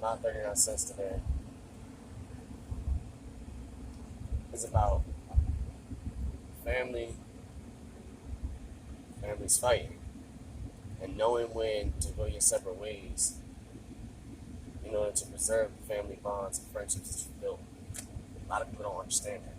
my 39 cents today is about families fighting and knowing when to go your separate ways in order to preserve the family bonds and friendships that you built. A lot of people don't understand that,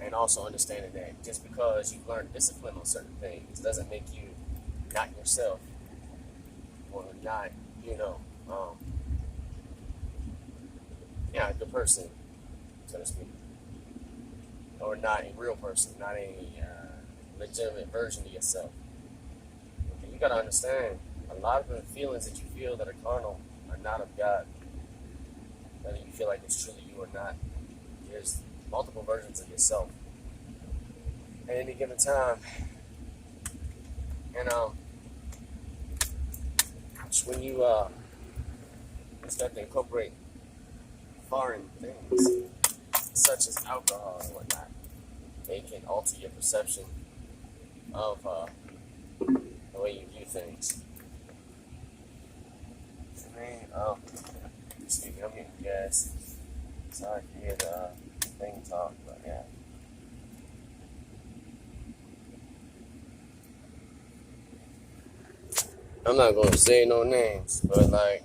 and also understanding that just because you've learned discipline on certain things doesn't make you not yourself or not, a good person, so to speak, or not a real person, not a legitimate version of yourself. Okay, you gotta understand, a lot of the feelings that you feel that are carnal are not of God. Whether you feel like it's truly you or not, there's multiple versions of yourself at any given time. And when you start to incorporate foreign things such as alcohol and whatnot, it can alter your perception of the way you view things. Excuse me, I'm getting gas. Sorry if you hear the thing talk, but yeah. I'm not going to say no names, but like,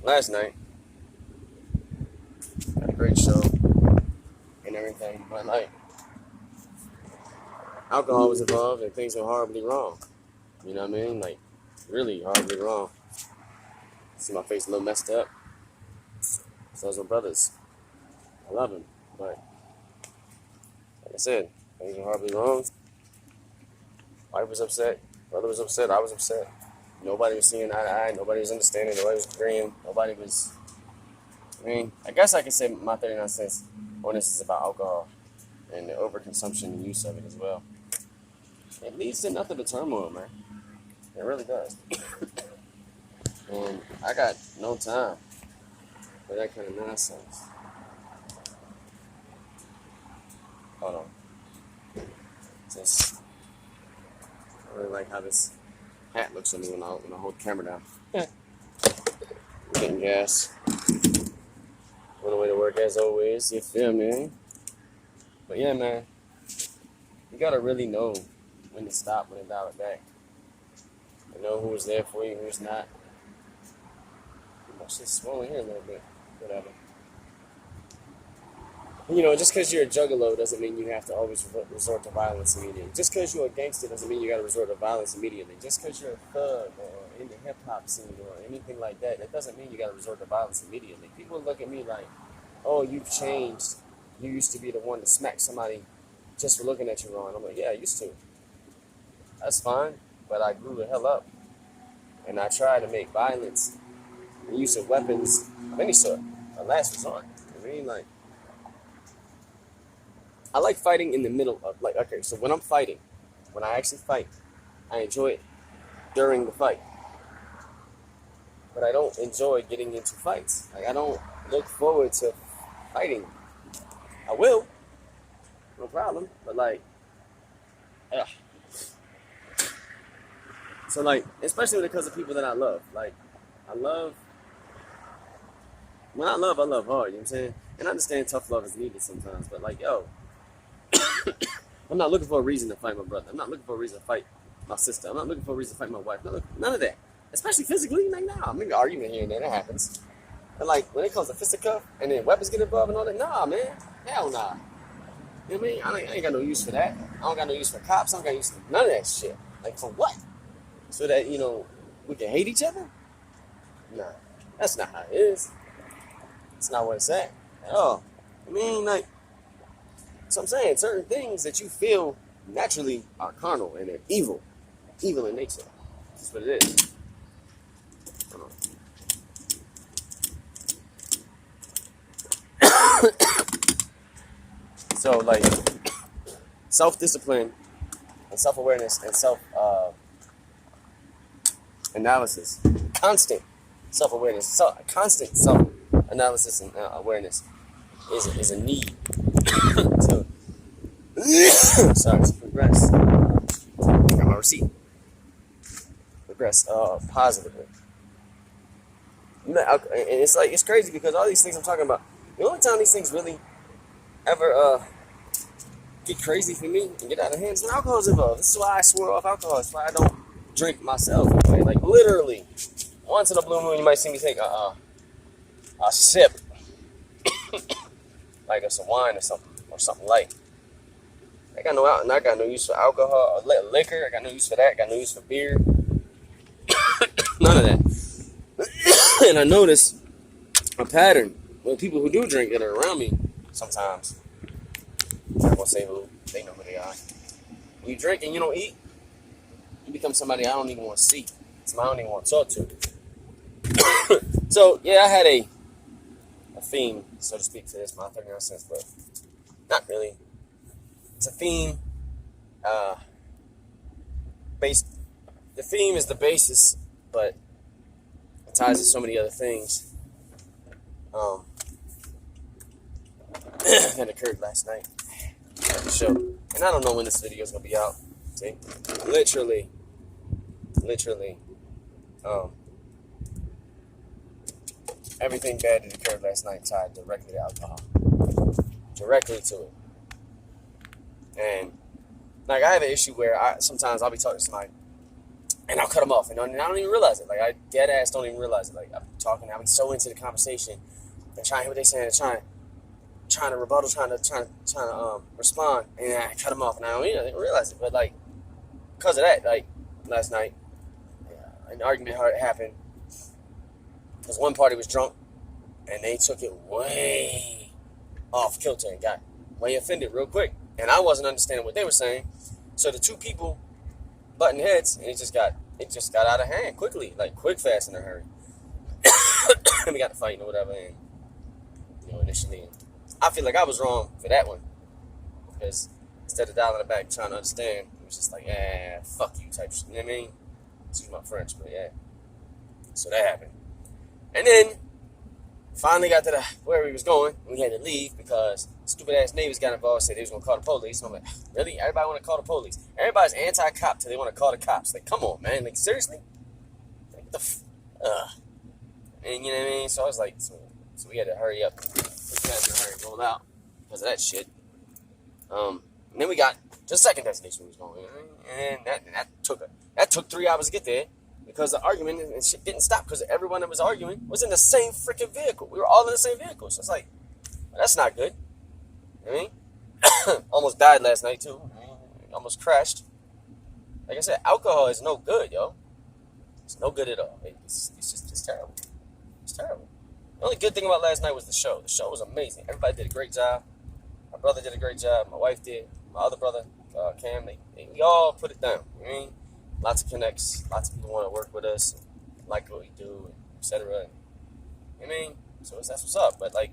last night, had a great show and everything, but like, alcohol was involved and things went horribly wrong. You know what I mean? Like, really horribly wrong. See my face a little messed up. So those my brothers. I love them, but like I said, things were horribly wrong. Wife was upset, brother was upset, I was upset. Nobody was seeing eye to eye, nobody was understanding, nobody was agreeing, nobody was... I guess I could say my 39 cents on this is about alcohol and the overconsumption and use of it as well. It leads to nothing but turmoil, man. It really does. And I got no time for that kind of nonsense. Hold on. Just... I really like how this hat looks on me when I hold the camera down. I'm getting gas. On the way to work as always, you feel me? But yeah, man, you gotta really know when to stop, when to dial it back. You know who's there for you, who's not. My shit's swollen here a little bit. Whatever. Just because you're a juggalo doesn't mean you have to always resort to violence immediately. Just because you're a gangster doesn't mean you got to resort to violence immediately. Just because you're a thug or in the hip-hop scene or anything like that, that doesn't mean you got to resort to violence immediately. People look at me like, oh, you've changed. You used to be the one to smack somebody just for looking at you wrong. I'm like, yeah, I used to. That's fine, but I grew the hell up. And I try to make violence and use of weapons of any sort a last resort. I like fighting in the middle of, okay, so when I'm fighting, when I actually fight, I enjoy it during the fight. But I don't enjoy getting into fights. I don't look forward to fighting. I will, no problem, but ugh. So especially when it comes to people that I love. When I love hard, you know what I'm saying? And I understand tough love is needed sometimes, but I'm not looking for a reason to fight my brother. I'm not looking for a reason to fight my sister. I'm not looking for a reason to fight my wife. None of that. Especially physically, nah, maybe argument here and there, that happens. But when it comes to fisticuff and then weapons get involved and all that, nah, man. Hell nah. You know what I mean? I ain't got no use for that. I don't got no use for cops. I don't got use for none of that shit. For what? So that, we can hate each other? Nah, that's not how it is. That's not what it's at all. So I'm saying, certain things that you feel naturally are carnal and they're evil in nature. That's what it is. So self-discipline and self-awareness and self-analysis, constant self-awareness, constant self-analysis and awareness is a need to progress. I got my receipt. progress positively. And it's crazy because all these things I'm talking about, the only time these things really ever get crazy for me and get out of hand is when alcohol's involved. This is why I swore off alcohol. It's why I don't drink myself. Okay? Like literally, once in a blue moon, you might see me take a sip, like of some wine or something light. I got no use for alcohol or liquor. I got no use for that. I got no use for beer. None of that. And I notice a pattern with people who do drink that are around me sometimes. I'm not gonna say who. They know who they are. When you drink and you don't eat, you become somebody I don't even want to see. Somebody I don't even want to talk to. So yeah, I had a theme, so to speak, to this, my 39 cents, but not really. It's a theme. The theme is the basis, but it ties to so many other things that occurred last night at the show. And I don't know when this video is gonna be out. See, literally, everything bad that occurred last night tied directly to alcohol, directly to it. And like I have an issue where sometimes I'll be talking to somebody and I'll cut them off, and I don't even realize it. Like I dead ass don't even realize it. Like I'm talking, I'm so into the conversation and trying to hear what they're saying, trying to rebuttal, trying to respond, and I cut them off, and I don't even realize it. But like because of that, like last night, an argument happened because one party was drunk and they took it way off kilter and got way offended real quick. And I wasn't understanding what they were saying. So the two people butting heads, and it just got out of hand quickly, like quick, fast, in a hurry. And we got to fighting or whatever. And initially, I feel like I was wrong for that one because instead of dialing it back trying to understand, it was just like, fuck you type shit. You know what I mean? Excuse my French, but yeah. So that happened, and then finally got to where we was going, and we had to leave because stupid ass neighbors got involved and said they was gonna call the police. And I'm like, really? Everybody want to call the police? Everybody's anti-cop till they want to call the cops. Like, come on, man. Like, seriously? Like, what the and you know what I mean? So I was like, so we had to hurry up. We had to hurry and roll out because of that shit. And then we got to the second destination we was going, and that took 3 hours to get there. Because the argument and shit didn't stop because everyone that was arguing was in the same freaking vehicle. We were all in the same vehicle. So it's like, well, that's not good. You know what I mean? Almost died last night too. Almost crashed. Like I said, alcohol is no good, yo. It's no good at all. It's terrible. It's terrible. The only good thing about last night was the show. The show was amazing. Everybody did a great job. My brother did a great job. My wife did. My other brother, Cam, we all put it down. You know what I mean? Lots of connects, lots of people want to work with us, like what we do, etc. You know what I mean? So that's what's up. But like,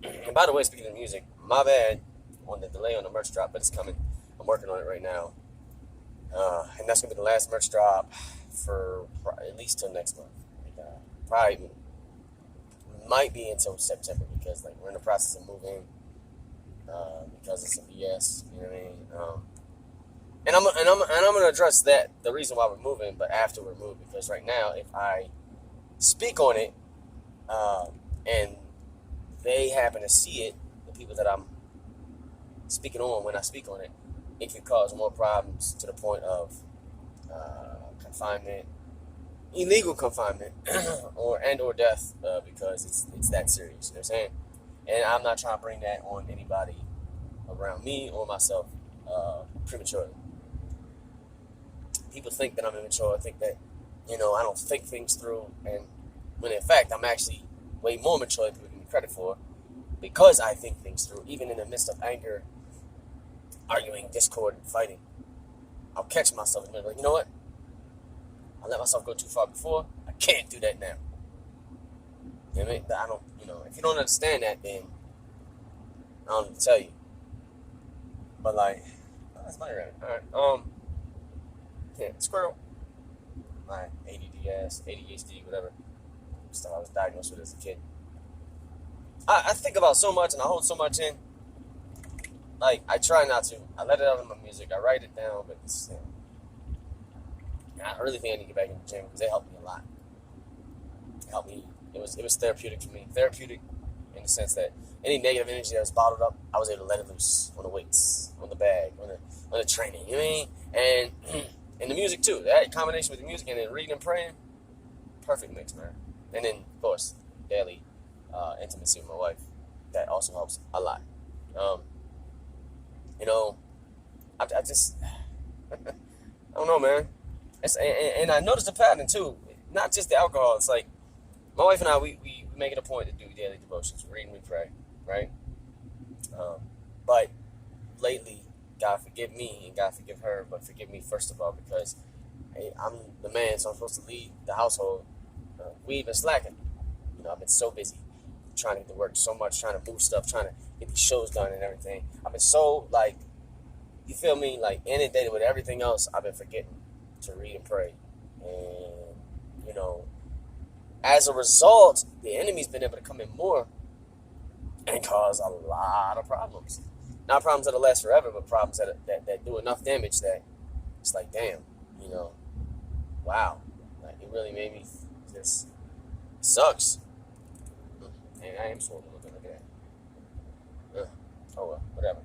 and by the way, speaking of music, my bad on the delay on the merch drop, but it's coming. I'm working on it right now. And that's gonna be the last merch drop for at least till next month. Like, probably might be until September because like we're in the process of moving because it's some BS. You know what I mean? And I'm gonna address that, the reason why we're moving, but after we're moved, because right now, if I speak on it, and they happen to see it, the people that I'm speaking on when I speak on it, it could cause more problems to the point of confinement, illegal confinement, or death, because it's that serious. You know what I'm saying? And I'm not trying to bring that on anybody around me or myself prematurely. People think that I'm immature, think that, I don't think things through, and when in fact, I'm actually way more mature than people give me credit for, because I think things through, even in the midst of anger, arguing, discord, and fighting. I'll catch myself in the middle, like, you know what? I let myself go too far before, I can't do that now. You know what I mean? I don't, if you don't understand that, then I don't need to tell you. But like, that's my rabbit. All right, yeah, squirrel. My ADHD, whatever stuff I was diagnosed with as a kid. I think about so much and I hold so much in. Like, I try not to. I let it out in my music. I write it down, but it's, I really think I need to get back in the gym because they helped me a lot. It helped me. It was therapeutic for me. Therapeutic in the sense that any negative energy that was bottled up, I was able to let it loose on the weights, on the bag, on the training. You know what I mean? And and the music too. That combination with the music and then reading and praying, perfect mix, man. And then of course, daily intimacy with my wife. That also helps a lot. You know, I just I don't know, man. And I noticed a pattern too. Not just the alcohol. It's like my wife and I, we make it a point to do daily devotions. We read and we pray, right? But lately, God forgive me and God forgive her, but forgive me first of all because hey, I'm the man, so I'm supposed to lead the household. We've been slacking. You know, I've been so busy trying to get to work so much, trying to move stuff, trying to get these shows done and everything. I've been so, like, you feel me, like, inundated with everything else. I've been forgetting to read and pray. And, you know, as a result, the enemy's been able to come in more and cause a lot of problems. Not problems that'll last forever, but problems that do enough damage that it's like, damn, you know, wow. Like, it really made me just, it sucks. And I am swollen a little bit, look at that. Oh well, whatever.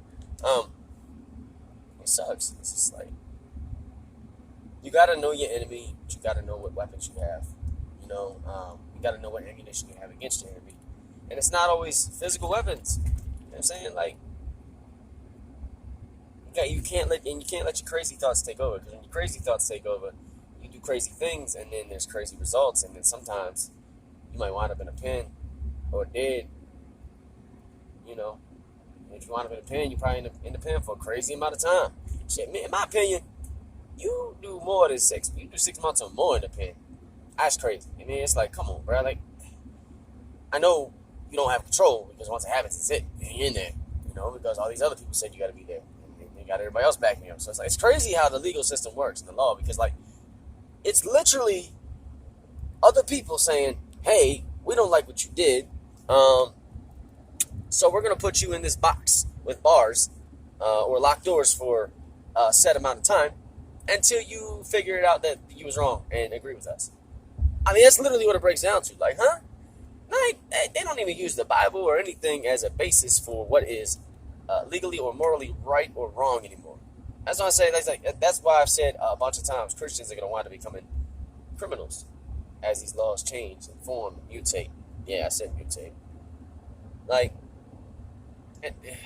It sucks. It's just like, you gotta know your enemy, but you gotta know what weapons you have. You know, you gotta know what ammunition you have against your enemy. And it's not always physical weapons. You know what I'm saying? Like, you can't let your crazy thoughts take over. Because when your crazy thoughts take over, you do crazy things, and then there's crazy results, and then sometimes you might wind up in a pen, or dead. You know, if you wind up in a pen, you probably in the pen for a crazy amount of time. Shit, in my opinion, you do more than 6. You do 6 months or more in the pen. That's crazy. I mean, it's like, come on, bro. Like, I know you don't have control because once it happens, it's it. You're in there. You know, because all these other people said you got to be there. And you got everybody else backing you up. So it's like, it's crazy how the legal system works and the law, because like, it's literally other people saying, hey, we don't like what you did. So we're going to put you in this box with bars or locked doors for a set amount of time until you figure it out that you was wrong and agree with us. I mean, that's literally what it breaks down to. Like, huh? Like, they don't even use the Bible or anything as a basis for what is legally or morally right or wrong anymore. That's why I say, that's why I've said a bunch of times Christians are going to wind up becoming criminals as these laws change and form and mutate. Yeah, I said mutate. Like, there's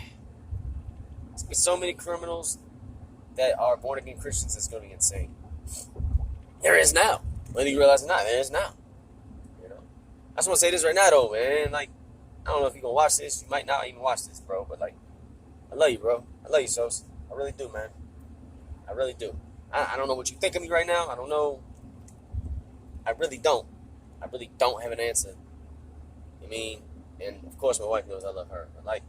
so many criminals that are born again Christians, it's going to be insane. There is now. Whether you realize it or not, there is now. You know, I just want to say this right now, though, man. Like, I don't know if you're going to watch this. You might not even watch this, bro. But, like, I love you, bro. I love you, Sos. I really do, man. I really do. I don't know what you think of me right now. I don't know. I really don't. I really don't have an answer. I mean, and of course my wife knows I love her. But like,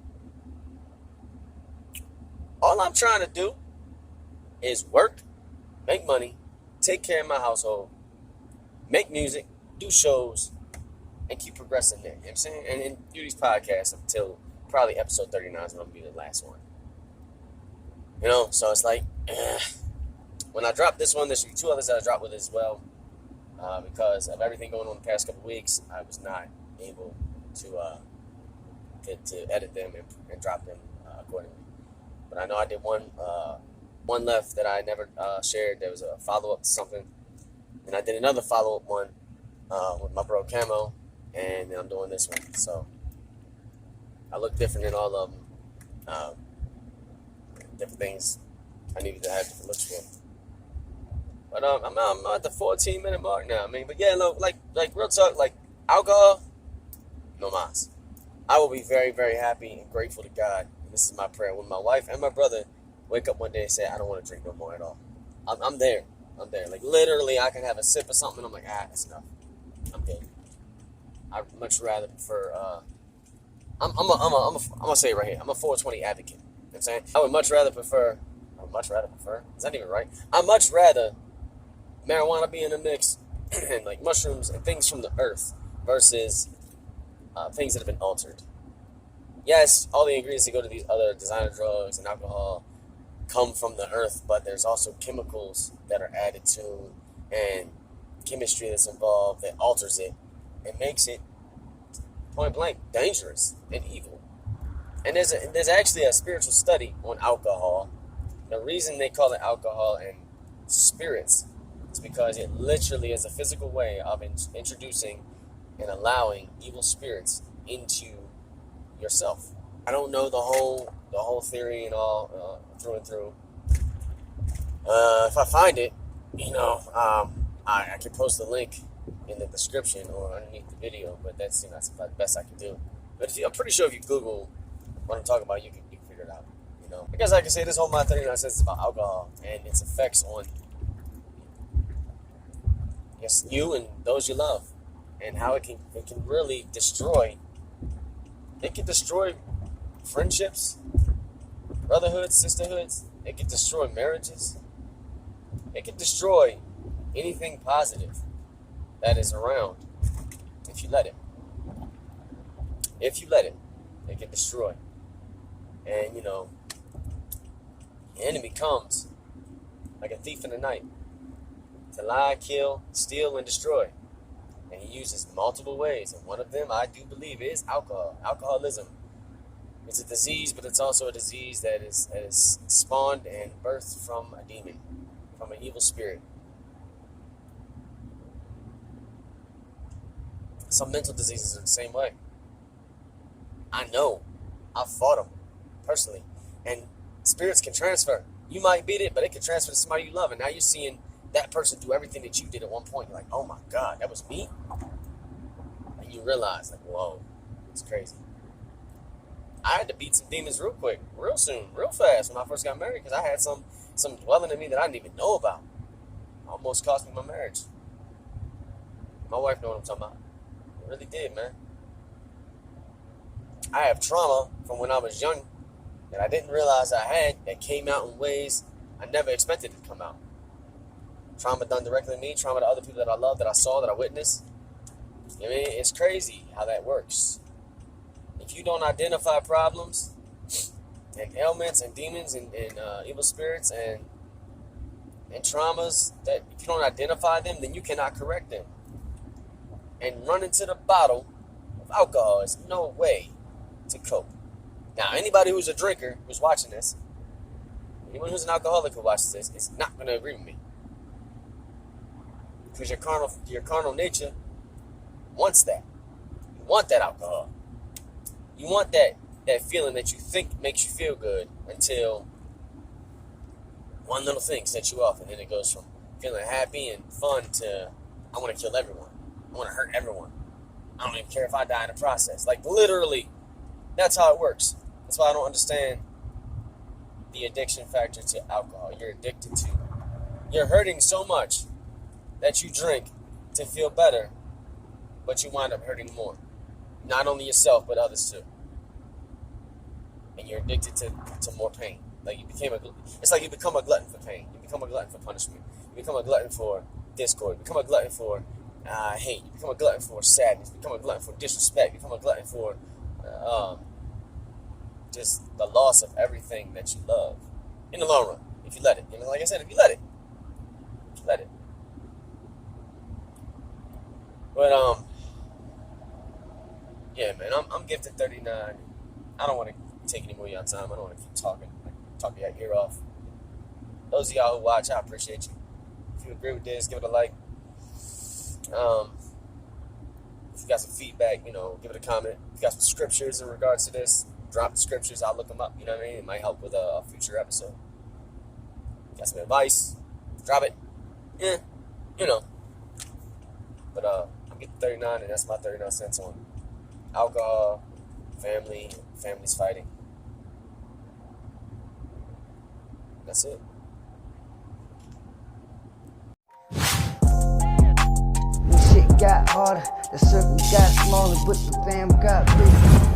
all I'm trying to do is work, make money, take care of my household, make music, do shows, and keep progressing there. You know what I'm saying? And do these podcasts until probably episode 39 is going to be the last one. You know, so it's like, when I drop this one, there's 2 others that I dropped with as well. Because of everything going on the past couple weeks, I was not able to edit them and drop them accordingly. But I know I did one left that I never shared. There was a follow-up to something. And I did another follow-up one with my bro Camo. And then I'm doing this one. So I look different in all of them. Different things I needed to have different looks for. But I'm at the 14-minute mark now. I mean, but yeah, look, like real talk, like alcohol, no mas. I will be very, very happy and grateful to God. And this is my prayer. When my wife and my brother wake up one day and say, I don't want to drink no more at all. I'm there. I'm there. Like literally, I can have a sip of something. And I'm like, that's enough. I'm good. I'd much rather prefer. I'm gonna say it right here. I'm a 420 advocate. You know what I'm saying? I would much rather prefer. Is that even right? I'd much rather marijuana be in the mix and like mushrooms and things from the earth versus things that have been altered. Yes, all the ingredients that go to these other designer drugs and alcohol come from the earth, but there's also chemicals that are added to and chemistry that's involved that alters it and makes it point blank dangerous and evil. And there's actually a spiritual study on alcohol. The reason they call it alcohol and spirits is because it literally is a physical way of introducing and allowing evil spirits into yourself. I don't know the whole theory and all through and through. If I find it, I can post the link in the description or underneath the video, but that's that's the best I can do. But I'm pretty sure if you Google what I'm talking about, you can figure it out. I guess I can say this whole my 39 cents is about alcohol and its effects on you and those you love, and how it can really destroy. It can destroy friendships, brotherhoods, sisterhoods. It can destroy marriages. It can destroy anything positive that is around if you let it. If you let it, it can destroy. And the enemy comes like a thief in the night to lie, kill, steal, and destroy. And he uses multiple ways, and one of them I do believe is alcohol. Alcoholism. It's a disease, but it's also a disease that is spawned and birthed from a demon, from an evil spirit. Some mental diseases are the same way. I know. I've fought them personally. And spirits can transfer. You might beat it, but it can transfer to somebody you love. And now you're seeing that person do everything that you did at one point. You're like, oh my God, that was me? And you realize, like, whoa, it's crazy. I had to beat some demons real quick, real soon, real fast when I first got married, because I had some dwelling in me that I didn't even know about. Almost cost me my marriage. My wife knows what I'm talking about. It really did, man. I have trauma from when I was young that I didn't realize I had, that came out in ways I never expected it to come out. Trauma done directly to me, trauma to other people that I love, that I saw, that I witnessed. It's crazy how that works. If you don't identify problems and ailments and demons and evil spirits and traumas, that if you don't identify them, then you cannot correct them. And running to the bottle of alcohol is no way to cope. Now, anybody who's a drinker who's watching this, anyone who's an alcoholic who watches this, is not going to agree with me. Because your carnal nature wants that. You want that alcohol. You want that feeling that you think makes you feel good, until one little thing sets you off, and then it goes from feeling happy and fun to, I want to kill everyone. I want to hurt everyone. I don't even care if I die in the process. Like, literally, that's how it works. That's why I don't understand the addiction factor to alcohol. You're hurting so much that you drink to feel better, but you wind up hurting more. Not only yourself, but others too. And you're addicted to more pain. Like it's like you become a glutton for pain. You become a glutton for punishment. You become a glutton for discord. You become a glutton for hate. You become a glutton for sadness. You become a glutton for disrespect. You become a glutton for just the loss of everything that you love. In the long run, if you let it. Like I said, if you let it. But yeah, man, I'm gifted 39. I don't want to take any more of your time. I don't want to keep talking your ear off. Those of y'all who watch, I appreciate you. If you agree with this, give it a like. If you got some feedback, give it a comment. If you got some scriptures in regards to this, drop the scriptures. I'll look them up. You know what I mean? It might help with a future episode. Got some advice? Drop it. Yeah, But I'm getting 39, and that's my 39 cents on alcohol, families fighting. That's it. When shit got harder, the circle got smaller, but the fam got bigger.